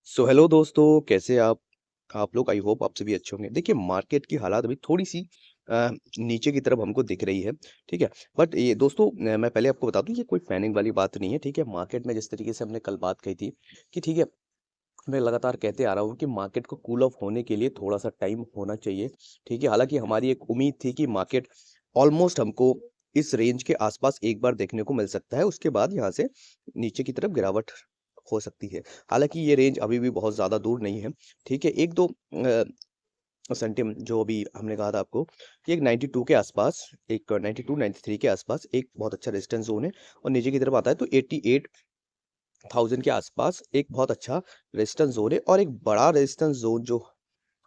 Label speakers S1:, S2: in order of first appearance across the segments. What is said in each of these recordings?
S1: So hello दोस्तों, कैसे आप लोग? आई होप आप सभी अच्छे होंगे। देखिए, मार्केट की हालात अभी थोड़ी-सी नीचे की तरफ हमको दिख रही है, ठीक है? बट ये दोस्तों, मैं पहले आपको बता दूँ, ये कोई पैनिक वाली बात नहीं है, ठीक है? मार्केट में जिस तरीके से हमने कल बात कही थी कि ठीक है, मैं लगातार कहते आ रहा हूँ कि मार्केट को कूल ऑफ होने के लिए थोड़ा-सा टाइम होना चाहिए, ठीक है? हालाँकि हमारी एक उम्मीद थी कि मार्केट ऑलमोस्ट हमको इस रेंज के आस-पास एक बार देखने को मिल सकता है, उसके बाद यहाँ से नीचे की तरफ गिरावट हो सकती है। हालाँकि ये रेंज अभी भी बहुत ज़्यादा दूर नहीं है, ठीक है? 1-2 सेंटिम जो अभी हमने कहा था आपको कि एक 92 के आसपास, एक 92-93 के आसपास एक बहुत अच्छा रेजिस्टेंस ज़ोन है और नीचे की तरफ आता है तो 88,000 के आसपास एक बहुत अच्छा रेजिस्टेंस ज़ोन है और एक बड़ा रेजिस्टेंस ज़ोन जो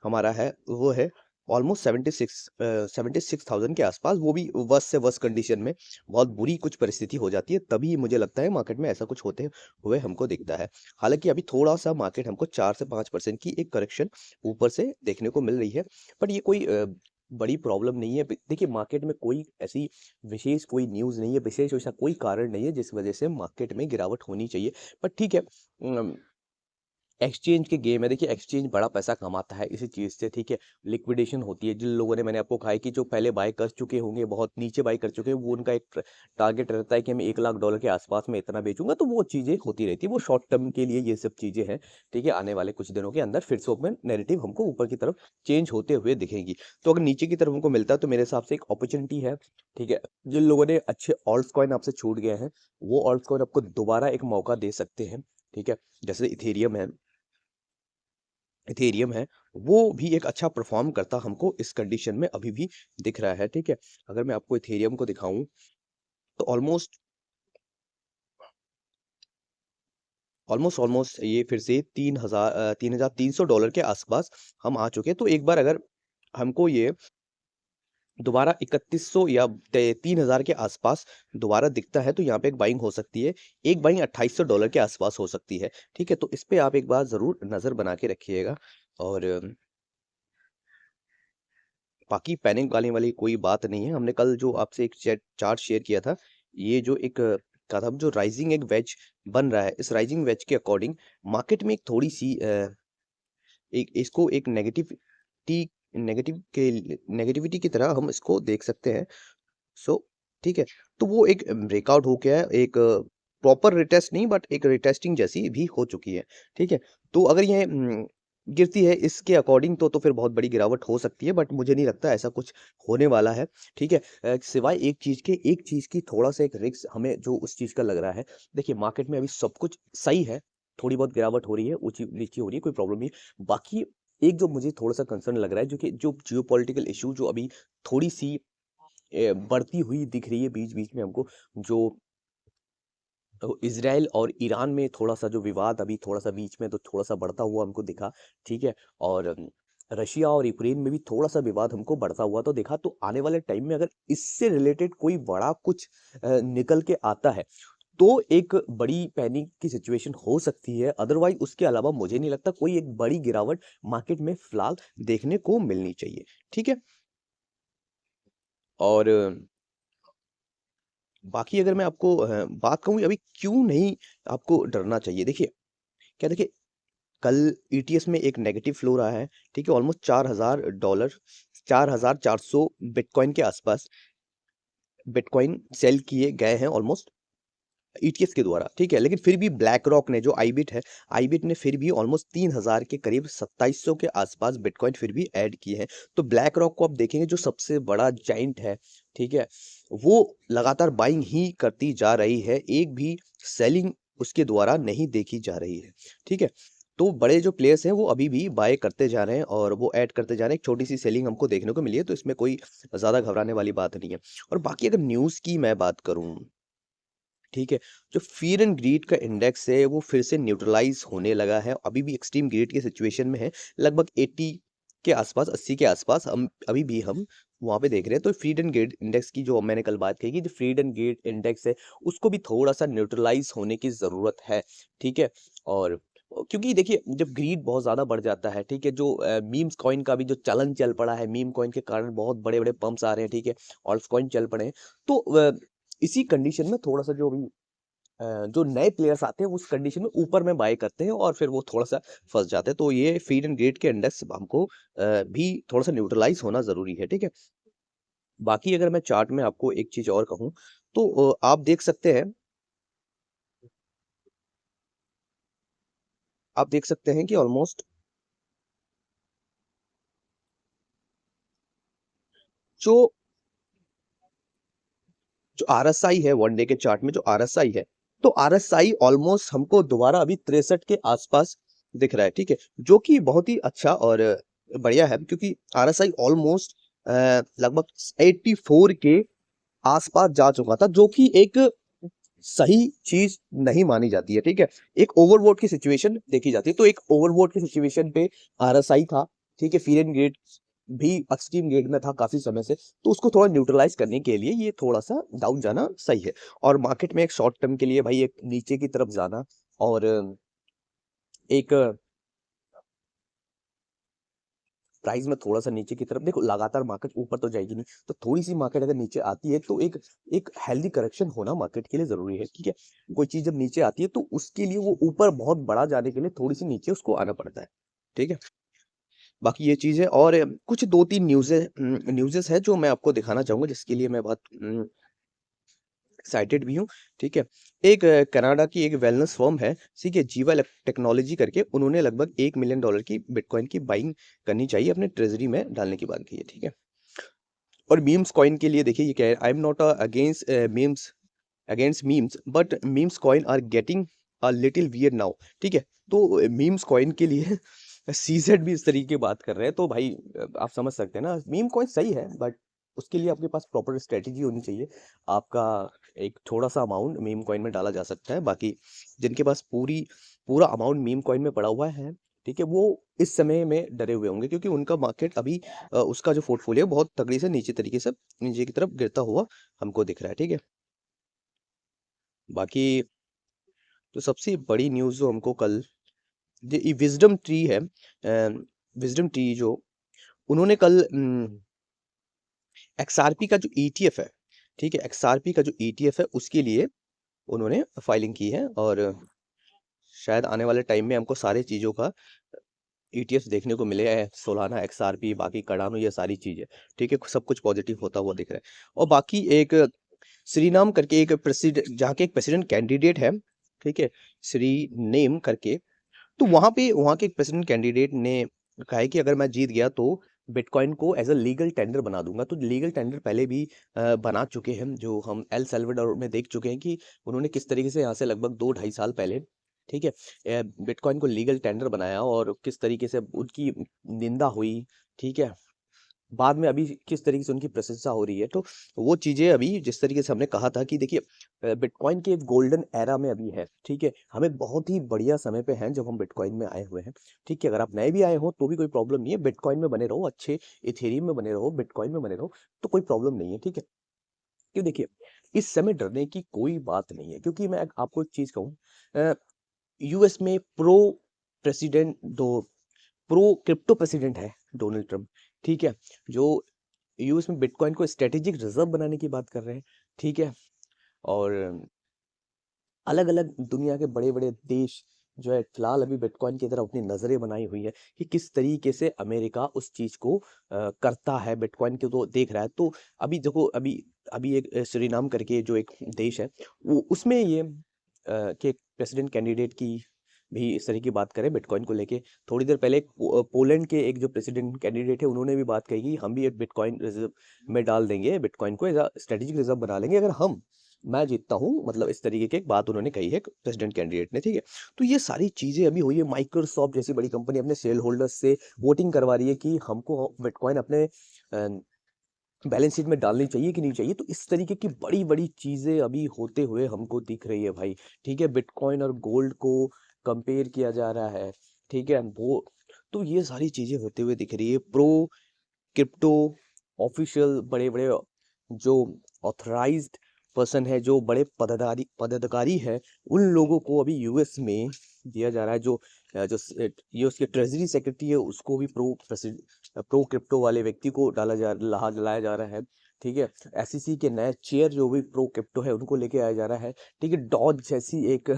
S1: हमारा है वो है ऑलमोस्ट 76,000 के आसपास, वो भी वर्स्ट से वर्स्ट कंडीशन में बहुत बुरी कुछ परिस्थिति हो जाती है, तभी मुझे लगता है मार्केट में ऐसा कुछ होते हुए हमको दिखता है। हालाँकि अभी थोड़ा-सा मार्केट हमको 4 से 5% की एक करेक्शन ऊपर से देखने को मिल रही है, बट ये कोई बड़ी प्रॉब्लम नहीं है। देखिए, मार्केट में कोई ऐसी विशेष कोई न्यूज़ नहीं है, विशेष ऐसा कोई कारण नहीं है जिस वजह से मार्केट में गिरावट होनी चाहिए। बट ठीक है, एक्सचेंज के गेम है। देखिए, एक्सचेंज बड़ा पैसा कमाता है इसी चीज़ से, ठीक है? लिक्विडेशन होती है। जिन लोगों ने, मैंने आपको कहा है कि जो पहले बाय कर चुके होंगे, बहुत नीचे बाय कर चुके हैं, वो उनका एक टारगेट रहता है कि मैं $1,00,000 के आसपास में इतना बेचूँगा, तो वो चीज़ें होती रहती है। वो शॉर्ट टर्म के लिए ये सब चीज़ें हैं, ठीक है? आने वाले कुछ दिनों के अंदर फिर से ओपन नैरेटिव हमको ऊपर की तरफ चेंज होते हुए दिखेंगी। तो अगर नीचे की तरफ हमको मिलता है, तो मेरे हिसाब से एक अपॉर्च्युनिटी है, ठीक है? जिन लोगों ने अच्छे ऑल्ट्स कॉइन आपसे छूट गए हैं, वो ऑल्ट्स कॉइन आपको दोबारा एक मौका दे सकते हैं, ठीक है? जैसे इथेरियम है, वो भी एक अच्छा परफ़ॉर्म करता हमको इस कंडीशन में अभी भी दिख रहा है, ठीक है? अगर मैं आपको इथेरियम को दिखाऊँ, तो ऑलमोस्ट ये फिर से $3,300 के आसपास हम आ चुके हैं। तो एक बार अगर हमको ये दोबारा 3100 या ते 3000 के आसपास दोबारा दिखता है, तो यहाँ पे एक बाइंग हो सकती है। एक बाइंग $2800 के आसपास हो सकती है, ठीक है? तो इस पे आप एक बार ज़रूर नज़र बना के रखिएगा और बाकी पैनिक वाली वाली कोई बात नहीं है। हमने कल जो आपसे एक चार्ट शेयर किया था, ये जो एक कहा था, जो राइजिंग एक वेज बन रहा है, इस राइजिंग वेज के अकॉर्डिंग मार्केट में एक थोड़ी-सी एक इसको एक नेगेटिविटी की तरह हम इसको देख सकते हैं। सो ठीक है, तो वो एक ब्रेकआउट हो गया है, एक प्रॉपर रिटेस्ट नहीं, बट एक रिटेस्टिंग जैसी भी हो चुकी है, ठीक है? तो अगर ये गिरती है इसके अकॉर्डिंग, तो फिर बहुत बड़ी गिरावट हो सकती है, बट मुझे नहीं लगता ऐसा कुछ होने वाला है, ठीक है? सिवाय एक चीज़ की थोड़ा-सा एक रिस्क हमें जो उस चीज़ का लग रहा है। देखिए, मार्केट में अभी सब कुछ सही है, थोड़ी बहुत गिरावट हो रही है, ऊँची-नीची हो रही है, कोई प्रॉब्लम नहीं है। बाकी एक जो मुझे थोड़ा-सा कंसर्न लग रहा है, जो जियोपॉलिटिकल इश्यू जो अभी थोड़ी-सी बढ़ती हुई दिख रही है बीच-बीच में हमको, जो इज़राइल और ईरान में थोड़ा-सा जो विवाद अभी थोड़ा-सा बीच में तो थोड़ा-सा बढ़ता हुआ हमको दिखा, ठीक है? और रशिया और यूक्रेन में भी थोड़ा-सा विवाद हमको बढ़ता हुआ तो दिखा, तो आने वाले टाइम में अगर इससे रिलेटेड कोई बड़ा कुछ निकल के आता है, तो एक बड़ी पैनिक की सिचुएशन हो सकती है। अदरवाइज़ उसके अलावा मुझे नहीं लगता कोई एक बड़ी गिरावट मार्केट में फिलहाल देखने को मिलनी चाहिए, ठीक है? और बाकी अगर मैं आपको बात कहूँ अभी क्यों नहीं आपको डरना चाहिए? देखिए, कल ईटीएस में एक नेगेटिव फ्लो रहा है, ठीक है? ऑलमोस्ट $4,000 4,400 बिटकॉइन के आसपास बिटकॉइन सेल किए गए हैं ऑलमोस्ट ईटीएस के द्वारा, ठीक है? लेकिन फिर भी ब्लैक रॉक ने, जो आईबिट है, आईबिट ने फिर भी ऑलमोस्ट 3,000 के करीब 2700 के आसपास बिटकॉइन फिर भी ऐड किए हैं। तो ब्लैक रॉक को आप देखेंगे, जो सबसे बड़ा जायंट है, ठीक है? वो लगातार बाइंग ही करती जा रही है, एक भी सेलिंग उसके द्वारा नहीं देखी जा रही है, ठीक है? तो बड़े जो प्लेयर्स हैं, वो अभी भी बाय करते जा रहे हैं और वो ऐड करते जा रहे हैं। एक छोटी-सी सेलिंग हमको देखने को मिली है, तो इसमें कोई ज़्यादा घबराने वाली बात नहीं है। और बाकी अगर न्यूज़ की मैं बात करूँ, ठीक है? जो फ़ियर एंड ग्रीड का इंडेक्स है, वो फिर से न्यूट्रलाइज़ होने लगा है। अभी भी एक्सट्रीम ग्रीड की सिचुएशन में है। लगभग 80 के आसपास, 80 के आसपास हम अभी भी हम वहाँ पे देख रहे हैं। तो फ़ीड एंड ग्रीड इंडेक्स की जो मैंने कल बात कही कि जो फ़ीड एंड ग्रीड इंडेक्स है, उसको भी थोड़ा-सा न्यूट्रलाइज़ होने की ज़रूरत है, ठीक है? और क्योंकि देखिए, जब ग्रीड बहुत ज़्यादा बढ़ जाता है, ठीक है? जो मीम्स कॉइन का भी जो चलन चल पड़ा है, मीम कॉइन के कारण बहुत बड़े-बड़े पंप्स आ रहे हैं, ठीक है? ऑल्ट्स कॉइन चल पड़े हैं। तो इसी कंडीशन में थोड़ा-सा जो अभी जो नए प्लेयर्स आते हैं उस कंडीशन में ऊपर में बाय करते हैं और फिर वो थोड़ा-सा फँस जाते हैं। तो ये फीड एंड ग्रेड के इंडेक्स हमको भी थोड़ा-सा न्यूट्रलाइज़ होना ज़रूरी है, ठीक है? बाकी अगर मैं चार्ट में आपको एक चीज़ और कहूँ, तो आप देख सकते हैं कि ऑलमोस्ट जो जो आरएसआई है वन डे के चार्ट में जो आरएसआई है, तो आरएसआई ऑलमोस्ट हमको दोबारा अभी 63 के आसपास दिख रहा है, ठीक है? जो कि बहुत ही अच्छा और बढ़िया है क्योंकि आरएसआई ऑलमोस्ट लगभग 84 के आसपास जा चुका था, जो कि एक सही चीज़ नहीं मानी जाती है, ठीक है? एक ओवरबोट की सिचुएशन देखी जाती है, तो एक ओवरबोट की सिचुएशन पे आरएसआई था, ठीक है? फीयर एंड ग्रेड भी एक्सट्रीम ग्रेड में था काफ़ी समय से, तो उसको थोड़ा न्यूट्रलाइज़ करने के लिए ये थोड़ा-सा डाउन जाना सही है। और मार्केट में एक शॉर्ट टर्म के लिए भाई एक नीचे की तरफ जाना और एक प्राइस में थोड़ा-सा नीचे की तरफ देखो लगातार मार्केट ऊपर तो जाएगी नहीं, तो थोड़ी-सी मार्केट अगर नीचे आती है तो एक एक हेल्दी करेक्शन होना मार्केट के लिए ज़रूरी है, ठीक है? कोई चीज़ जब नीचे आती है तो उसके लिए वो ऊपर बहुत बड़ा जाने के लिए थोड़ी-सी नीचे उसको आना पड़ता है, ठीक है? बाकी ये चीज़ है और कुछ 2-3 न्यूज़ेस हैं जो मैं आपको दिखाना चाहूँगा जिसके लिए मैं बहुत एक्साइटेड भी हूँ, ठीक है? एक कनाडा की एक वेलनेस फर्म है, ठीक है? जीवा टेक्नोलॉजी करके उन्होंने लगभग $1 मिलियन की बिटकॉइन की बाइंग करनी चाहिए अपने ट्रेज़री में डालने की बात की है, ठीक है? और मीम्स कॉइन के लिए देखिए ये क्या है, I am not against memes but memes coin are getting a little weird now, ठीक है? तो मीम्स कॉइन के लिए सीज़ेड भी इस तरीके की बात कर रहे हैं, तो भाई आप समझ सकते हैं ना, मीम कॉइन सही है बट उसके लिए आपके पास प्रॉपर स्ट्रैटेजी होनी चाहिए। आपका एक थोड़ा-सा अमाउंट मीम कॉइन में डाला जा सकता है, बाकी जिनके पास पूरा अमाउंट मीम कॉइन में पड़ा हुआ है, ठीक है? वो इस समय में डरे हुए होंगे क्योंकि उनका मार्केट अभी उसका जो पोर्टफोलियो है बहुत तगड़ी से नीचे तरीके से नीचे की तरफ गिरता हुआ हमको दिख रहा है, ठीक है? बाकी तो सबसे बड़ी न्यूज़ जो हमको कल ये विज़डम ट्री है विज़डम ट्री जो उन्होंने कल एक्सआरपी का जो ईटीएफ है, ठीक है? एक्सआरपी का जो ईटीएफ है उसके लिए उन्होंने फाइलिंग की है और शायद आने वाले टाइम में हमको सारी चीज़ों का ईटीएफ देखने को मिले हैं, सोलाना एक्सआरपी बाकी कार्डानो ये सारी चीज़ें, ठीक है? सब कुछ पॉजिटिव होता हुआ दिख रहा है। और बाकी एक सूरीनाम करके एक जहाँ के एक प्रेसिडेंट कैंडिडेट है, ठीक है? सूरीनेम करके, तो वहाँ के एक प्रेसिडेंट कैंडिडेट ने कहा है कि अगर मैं जीत गया तो बिटकॉइन को एज़ अ लीगल टेंडर बना दूँगा। तो लीगल टेंडर पहले भी बना चुके हैं, जो हम एल साल्वाडोर में देख चुके हैं कि उन्होंने किस तरीके से यहाँ से लगभग 2 ढाई साल पहले, ठीक है? बिटकॉइन को लीगल टेंडर बनाया और किस तरीके से उनकी निंदा हुई, ठीक है? बाद में अभी किस तरीके से उनकी प्रशंसा हो रही है, तो वो चीज़ें अभी जिस तरीके से हमने कहा था कि देखिए बिटकॉइन के एक गोल्डन एरा में अभी है, ठीक है? हम एक बहुत ही बढ़िया समय पे हैं जब हम बिटकॉइन में आए हुए हैं, ठीक है? अगर आप नए भी आए हो तो भी कोई प्रॉब्लम नहीं है, बिटकॉइन में बने रहो, अच्छे इथेरियम में बने रहो, बिटकॉइन में बने रहो, तो कोई प्रॉब्लम नहीं है, ठीक है? क्यों देखिए, इस समय डरने की कोई बात नहीं है क्योंकि मैं आपको एक चीज़ कहूँ अ, यूएस में प्रो क्रिप्टो प्रेसिडेंट है डोनाल्ड ट्रम्प, ठीक है? जो यूएस में बिटकॉइन को स्ट्रेटेजिक रिजर्व बनाने की बात कर रहे हैं, ठीक है? और अलग-अलग दुनिया के बड़े-बड़े देश जो है फिलहाल अभी बिटकॉइन की तरफ अपनी नज़रें बनाई हुई है कि किस तरीके से अमेरिका उस चीज़ को करता है, बिटकॉइन को तो देख रहा है। तो अभी देखो अभी अभी एक सूरीनाम करके जो एक देश है, वो उसमें ये कि प्रेसिडेंट कैंडिडेट की भी इस तरह की बात करें बिटकॉइन को लेके। थोड़ी देर पहले एक पोलैंड के एक जो प्रेसिडेंट कैंडिडेट है, उन्होंने भी बात कही कि हम भी एक बिटकॉइन रिज़र्व में डाल देंगे, बिटकॉइन को एज़ अ स्ट्रेटेजिक रिज़र्व बना लेंगे अगर मैं जीतता हूँ, मतलब इस तरीके की एक बात उन्होंने कही है प्रेसिडेंट कैंडिडेट ने, ठीक है? तो ये सारी चीज़ें अभी हुई है, माइक्रोसॉफ्ट जैसी बड़ी कंपनी अपने शेयर होल्डर्स से वोटिंग करवा रही है कि हमको बिटकॉइन अपने बैलेंस शीट में डालनी चाहिए कि नहीं चाहिए। तो इस तरीके की बड़ी-बड़ी चीज़ें अभी होते हुए हमको दिख रही है भाई, ठीक है? बिटकॉइन और गोल्ड को कंपेयर किया जा रहा है, ठीक है? वो तो ये सारी चीज़ें होते हुए दिख रही है। क्रिप्टो ऑफिशियल बड़े-बड़े जो ऑथराइज्ड पर्सन है, जो बड़े पदाधिकारी है, उन लोगों को अभी यूएस में दिया जा रहा है। यूएस के ट्रेज़री सेक्रेटरी है, उसको भी प्रो क्रिप्टो वाले व्यक्ति को लाया जा रहा है। ठीक है? एसईसी के नए चेयर जो भी प्रो क्रिप्टो है उनको लेके आया जा रहा है, ठीक है? डॉज जैसी एक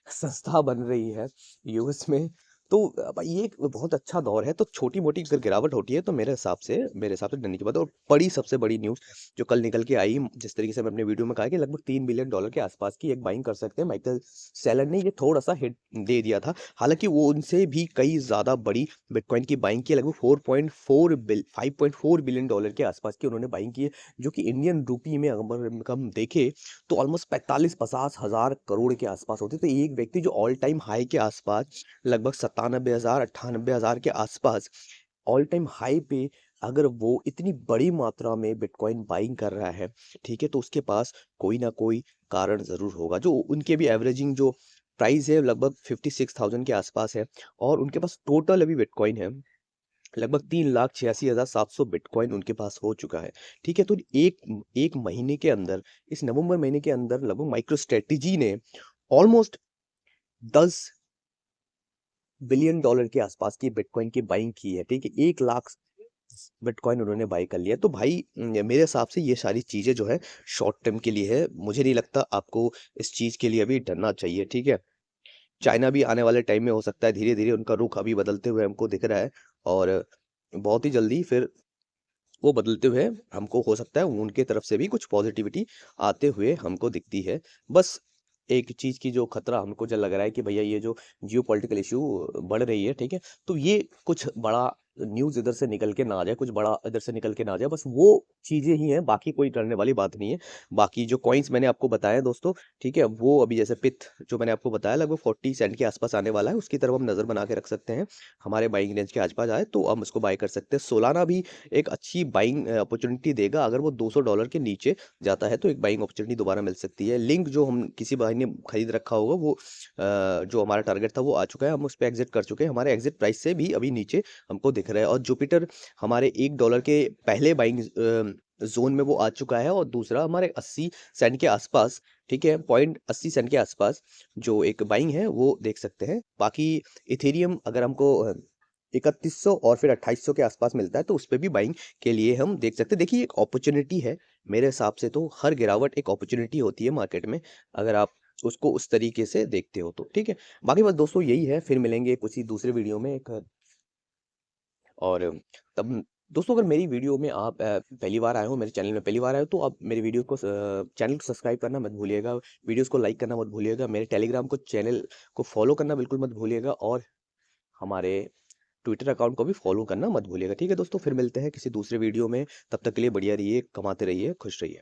S1: संस्था बन रही है यूएस में। तो भाई ये एक बहुत अच्छा दौर है। तो छोटी-मोटी अगर गिरावट होती है तो मेरे हिसाब से डरने की बात है। और बड़ी सबसे बड़ी न्यूज़ जो कल निकल के आई, जिस तरीके से मैं अपने वीडियो में कहा कि लगभग $3 बिलियन के आसपास की एक बाइंग कर सकते हैं। माइकल सेलन ने ये थोड़ा-सा हिट दे दिया था। हालाँकि वो उनसे भी कई ज़्यादा बड़ी बिटकॉइन की बाइंग की है, लगभग 5.4 बिलियन डॉलर के आसपास की उन्होंने बाइंग की है, जो कि इंडियन रूपी में अगर हम देखें तो ऑलमोस्ट 45-50 हज़ार करोड़ के आसपास होती है। तो एक व्यक्ति जो ऑल टाइम हाई के आसपास लगभग 97,000 98,000 के आसपास ऑल टाइम हाई पे अगर वो इतनी बड़ी मात्रा में बिटकॉइन बाइंग कर रहा है, ठीक है? तो उसके पास कोई ना कोई कारण ज़रूर होगा। जो उनके भी एवरेजिंग जो प्राइस है लगभग 56,000 के आसपास है, और उनके पास टोटल अभी बिटकॉइन है लगभग 3,86,700 बिटकॉइन उनके पास हो चुका है, ठीक है? तो एक महीने के अंदर, इस नवंबर महीने के अंदर लगभग माइक्रो स्ट्रेटेजी ने ऑलमोस्ट 10 बिलियन डॉलर के आसपास की बिटकॉइन की बाइंग की है, ठीक है? 1 लाख बिटकॉइन उन्होंने बाय कर लिया। तो भाई मेरे हिसाब से ये सारी चीज़ें जो है शॉर्ट टर्म के लिए है। मुझे नहीं लगता आपको इस चीज़ के लिए अभी डरना चाहिए, ठीक है? चाइना भी आने वाले टाइम में हो सकता है धीरे-धीरे उनका रुख अभी बदलते हुए हमको दिख रहा है, और बहुत ही जल्दी फिर वो बदलते हुए हमको हो सकता है उनके तरफ से भी कुछ पॉजिटिविटी आते हुए हमको दिखती है। बस एक चीज़ की जो खतरा हमको जो लग रहा है कि भैया ये जो जियोपॉलिटिकल इश्यू बढ़ रही है, ठीक है? तो ये कुछ बड़ा न्यूज़ इधर से निकल के ना आ जाए, कुछ बड़ा इधर से निकल के ना आ जाए, बस वो चीज़ें ही हैं, बाकी कोई डरने वाली बात नहीं है। बाकी जो कॉइन्स मैंने आपको बताए दोस्तों, ठीक है? वो अभी जैसे पिथ जो मैंने आपको बताया लगभग 40 सेंट के आसपास आने वाला है, उसकी तरफ हम नज़र बना के रख सकते हैं। हमारे बाइंग रेंज के आस-पास आए तो हम उसको बाय कर सकते हैं। सोलाना भी एक अच्छी बाइंग अपॉर्चुनिटी देगा। अगर वो $200 के नीचे जाता है तो एक बाइंग अपॉर्चुनिटी दोबारा मिल सकती है। लिंक जो हम किसी भाई ने खरीद रखा होगा वो जो हमारा टारगेट था वो आ चुका है, हम उस पे एग्ज़िट कर चुके हैं। हमारे एग्ज़िट प्राइस से भी अभी नीचे हमको दिख रहा है, और जुपिटर हमारे $1 के पहले बाइंग ज़ोन में वो आ चुका है, और दूसरा हमारे 80 सेंट के आसपास, ठीक है? पॉइंट 80 सेंट के आसपास जो एक बाइंग है वो देख सकते हैं। बाकी इथेरियम अगर हमको 3100 और फिर 2800 के आसपास मिलता है तो उसपे भी बाइंग के लिए हम देख सकते हैं। देखिए एक अपॉर्च्युनिटी है, मेरे हिसाब से तो हर गिरावट एक अपॉर्च्युनिटी होती है मार्केट में, अगर आप उसको उस तरीके से देखते हो तो, ठीक है? बाकी बस दोस्तों यही है, फिर मिलेंगे किसी दूसरे वीडियो में एक, और तब दोस्तों अगर मेरी वीडियो में आप पहली बार आए हो, मेरे चैनल में पहली बार आए हो, तो आप मेरे वीडियो को चैनल को सब्सक्राइब करना मत भूलिएगा, वीडियोज़ को लाइक करना मत भूलिएगा, मेरे टेलीग्राम को चैनल को फॉलो करना बिल्कुल मत भूलिएगा, और हमारे ट्विटर अकाउंट को भी फॉलो करना मत भूलिएगा। ठीक है दोस्तों, फिर मिलते हैं किसी दूसरे वीडियो में, तब तक के लिए बढ़िया रहिए, कमाते रहिए, खुश रहिए।